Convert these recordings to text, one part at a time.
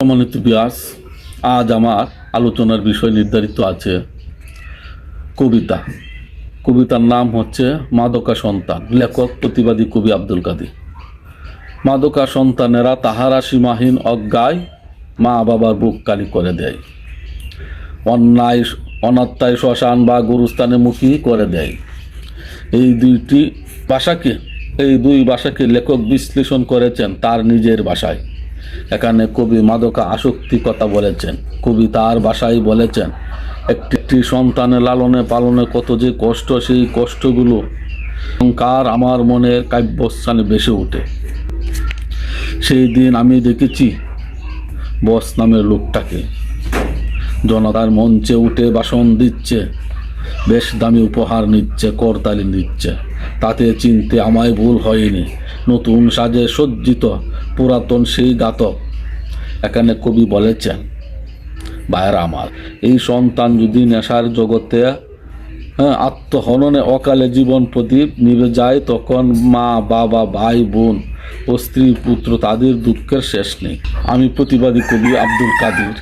সম্মানিত বিয়াস, আজ আমার আলোচনার বিষয় নির্ধারিত আছে কবিতা। কবিতার নাম হচ্ছে মাদকা সন্তান। লেখক প্রতিবাদী কবি আব্দুল কাদের। মাদকা সন্তানেরা তাহারা সীমাহীন অজ্ঞায় মা বাবার বুক কালি করে দেয়, অন্যায় অনাত্মায় শ্মশান বা গুরুস্থানে মুখী করে দেয়। এই দুই ভাষাকে লেখক বিশ্লেষণ করেছেন তার নিজের ভাষায়। এখানে কবি মাদকা আসক্তি কথা বলেছেন। কবি তার ভাষায় বলেছেন, একটি সন্তানের লালনে পালনে কত যে কষ্ট, সেই কষ্টগুলো কার আমার মনের কাব্যস্থানে বেসে ওঠে। সেই দিন আমি দেখেছি বস নামের লোকটাকে জনতার মঞ্চে উঠে ভাষণ দিচ্ছে, বেশ দামি উপহার নিচ্ছে, করতালি দিচ্ছে। তাতে চিনতে আমায় ভুল হয়নি, নতুন সাজে সজ্জিত পুরাতন সেই গাতক। এখানে কবি বলেছেন, ভাইরা আমার, এই সন্তান যদি নেশার জগতে আত্মহননে অকালে জীবন প্রদীপ নিভে যায়, তখন মা বাবা ভাই বোন ও স্ত্রী পুত্র তাদের দুঃখের শেষ নেই। আমি প্রতিবাদী কবি আব্দুল কাদের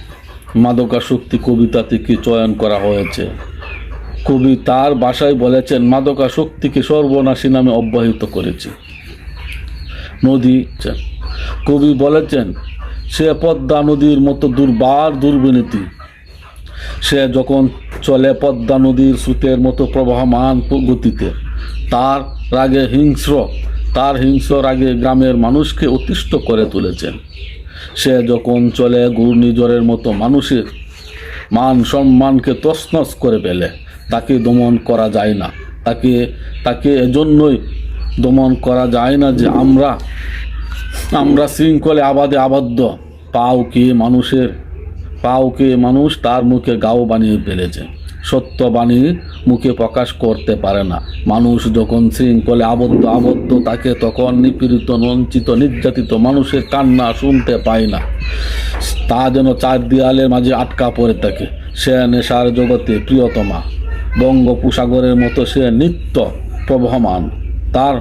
মাদকাসক্তি কবিতা থেকে চয়ন করা হয়েছে। কবি তার ভাষায় বলেছেন, মাদকাসক্তিকে সর্বনাশী নামে অব্যাহত করেছে নদী। কবি বলেছেন, সে পদ্মা নদীর মতো দুর্বিনীতি। সে যখন চলে পদ্মা নদীর স্রোতের মতো প্রবাহমান গতিতে, তার হিংস্র রাগে গ্রামের মানুষকে অতিষ্ঠ করে তুলেছেন। সে যখন চলে ঘূর্ণিঝড়ের মতো মানুষের মান সম্মানকে তছনছ করে ফেলে। তাকে দমন করা যায় না। তাকে এজন্যই দমন করা যায় না যে আমরা শৃঙ্খলে আবদ্ধ। পাওকে মানুষ তার মুখে গাও বানিয়ে ফেলেছে। সত্য বাণী মুখে প্রকাশ করতে পারে না। মানুষ যখন শৃঙ্খলে আবদ্ধ তাকে তখন নিপীড়িত, বঞ্চিত, নির্যাতিত মানুষের কান্না শুনতে পায় না। তা যেন চার দেয়ালের মাঝে আটকা পড়ে থাকে। সে নেশার জগতে প্রিয়তমা, বঙ্গোপসাগরের মতো সে নিত্য প্রবহমান। তার